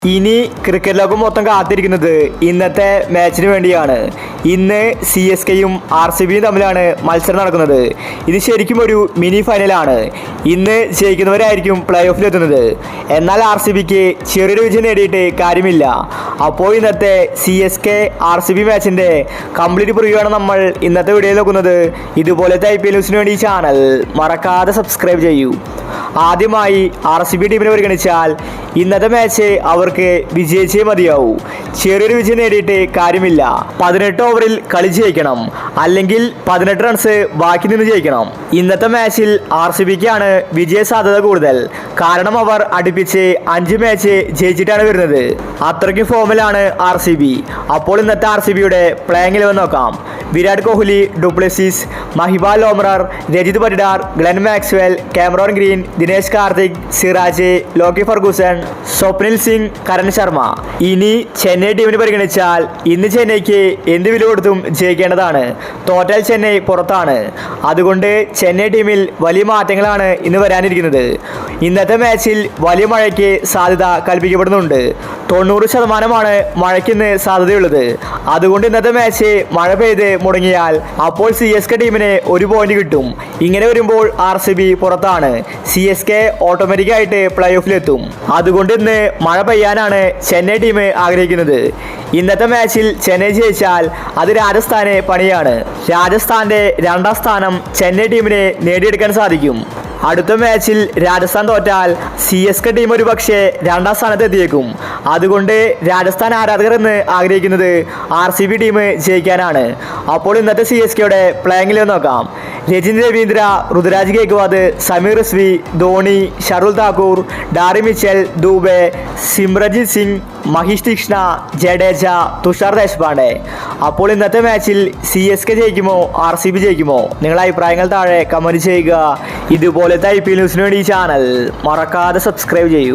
ഇനി ക്രിക്കറ്റ് ലോകം മൊത്തം കാത്തിരിക്കുന്നത് ഇന്നത്തെ മാച്ചിന് വേണ്ടിയാണ്. ഇന്ന് CSKയും RCBയും തമ്മിലാണ് മത്സരം നടക്കുന്നത്. ഇത് ശരിക്കും ഒരു മിനി ഫൈനലാണ്. ഇന്ന് ജയിക്കുന്നവരായിരിക്കും പ്ലേ ഓഫിലെത്തുന്നത്. എന്നാൽ RCBക്ക് ചെറിയൊരു വിജയം നേടിയിട്ട് കാര്യമില്ല. അപ്പോൾ ഇന്നത്തെ CSK RCB മാച്ചിൻ്റെ കംപ്ലീറ്റ് പ്രിവ്യൂ ആണ് നമ്മൾ ഇന്നത്തെ വീഡിയോയിൽ നോക്കുന്നത്. ഇതുപോലത്തെ IPL ന്യൂസിന് വേണ്ടി ഈ ചാനൽ മറക്കാതെ സബ്സ്ക്രൈബ് ചെയ്യൂ. ആദ്യമായി RCB ടീമിനെ പരിഗണിച്ചാൽ ഇന്നത്തെ മാച്ച് അവർക്ക് വിജയിച്ചേ മതിയാവൂ. ചെറിയൊരു വിജയം നേടിയിട്ട് കാര്യമില്ല. 18 ഓവറിൽ കളി ജയിക്കണം, അല്ലെങ്കിൽ 18 റൺസ് ബാക്കി നിന്ന് ജയിക്കണം. ഇന്നത്തെ മാച്ചിൽ RCBക്കാണ് വിജയ സാധ്യത കൂടുതൽ. കാരണം അവർ അടുപ്പിച്ച് 5 മാച്ച് ജയിച്ചിട്ടാണ് വരുന്നത്. അത്രയ്ക്കും ഫോമിലാണ് RCB. അപ്പോൾ ഇന്നത്തെ RCBയുടെ പ്ലേയിങ് 11 നോക്കാം. Virat Kohli, du Plessis, Mahipal Lomror, Rajat Patidar, Glenn Maxwell, Cameron Green, Dinesh Karthik, Siraj, Lockie Ferguson, Swapnil Singh, Karn Sharma. ഇനി ചെന്നൈ ടീമിന് പരിഗണിച്ചാൽ ഇന്ന് ചെന്നൈക്ക് എന്ത് വില കൊടുത്തും ജയിക്കേണ്ടതാണ്. തോറ്റാൽ ചെന്നൈ പുറത്താണ്. അതുകൊണ്ട് ചെന്നൈ ടീമിൽ വലിയ മാറ്റങ്ങളാണ് ഇന്ന് വരാനിരിക്കുന്നത്. ഇന്നത്തെ മാച്ചിൽ വലിയ മഴയ്ക്ക് സാധ്യത കൽപ്പിക്കപ്പെടുന്നുണ്ട്. 90% മഴയ്ക്കിന്ന് സാധ്യതയുള്ളത്. അതുകൊണ്ട് ഇന്നത്തെ മാച്ച് മഴ പെയ്ത് മുടങ്ങിയാൽ അപ്പോൾ CSK ടീമിന് 1 പോയിന്റ് കിട്ടും. ഇങ്ങനെ വരുമ്പോൾ RCB പുറത്താണ്. CSK ഓട്ടോമാറ്റിക്കായിട്ട് പ്ലേ ഓഫിലെത്തും. അതുകൊണ്ട് ഇന്ന് മഴ പെയ്യാനാണ് ചെന്നൈ ടീം ആഗ്രഹിക്കുന്നത്. ഇന്നത്തെ മാച്ചിൽ ചെന്നൈ ജയിച്ചാൽ അത് രാജസ്ഥാന് പണിയാണ്. രാജസ്ഥാന്റെ 2ാം സ്ഥാനം ചെന്നൈ ടീമിന് നേടിയെടുക്കാൻ സാധിക്കും. അടുത്ത മാച്ചിൽ രാജസ്ഥാൻ തോറ്റാൽ CSK ടീം ഒരു പക്ഷേ 2ാം സ്ഥാനത്ത് എത്തിയേക്കും. അതുകൊണ്ട് രാജസ്ഥാൻ ആരാധകർ എന്ന് ആഗ്രഹിക്കുന്നത് RCB ടീം ജയിക്കാനാണ്. അപ്പോൾ ഇന്നത്തെ CSKയുടെ പ്ലേയിങ് നോക്കാം. രജിത് രവീന്ദ്ര, ഋതുരാജ് ഗേക്വാദ്, സമീർ റിസ്വി, ധോണി, ഷർദുൽ താക്കൂർ, ഡാറി മിച്ചൽ, ദൂബെ, സിമ്രജിത് സിംഗ്, മഹീഷ് തീക്ഷ്ണ, ജഡേജ, തുഷാർ ദേശ്പാണ്ഡെ. അപ്പോൾ ഇന്നത്തെ മാച്ചിൽ CSK ജയിക്കുമോ RCB ജയിക്കുമോ? നിങ്ങളുടെ അഭിപ്രായങ്ങൾ താഴെ കമൻറ്റ് ചെയ്യുക. ഇതുപോലത്തെ IPL ന്യൂസിന് വേണ്ടി ഈ ചാനൽ മറക്കാതെ സബ്സ്ക്രൈബ് ചെയ്യൂ.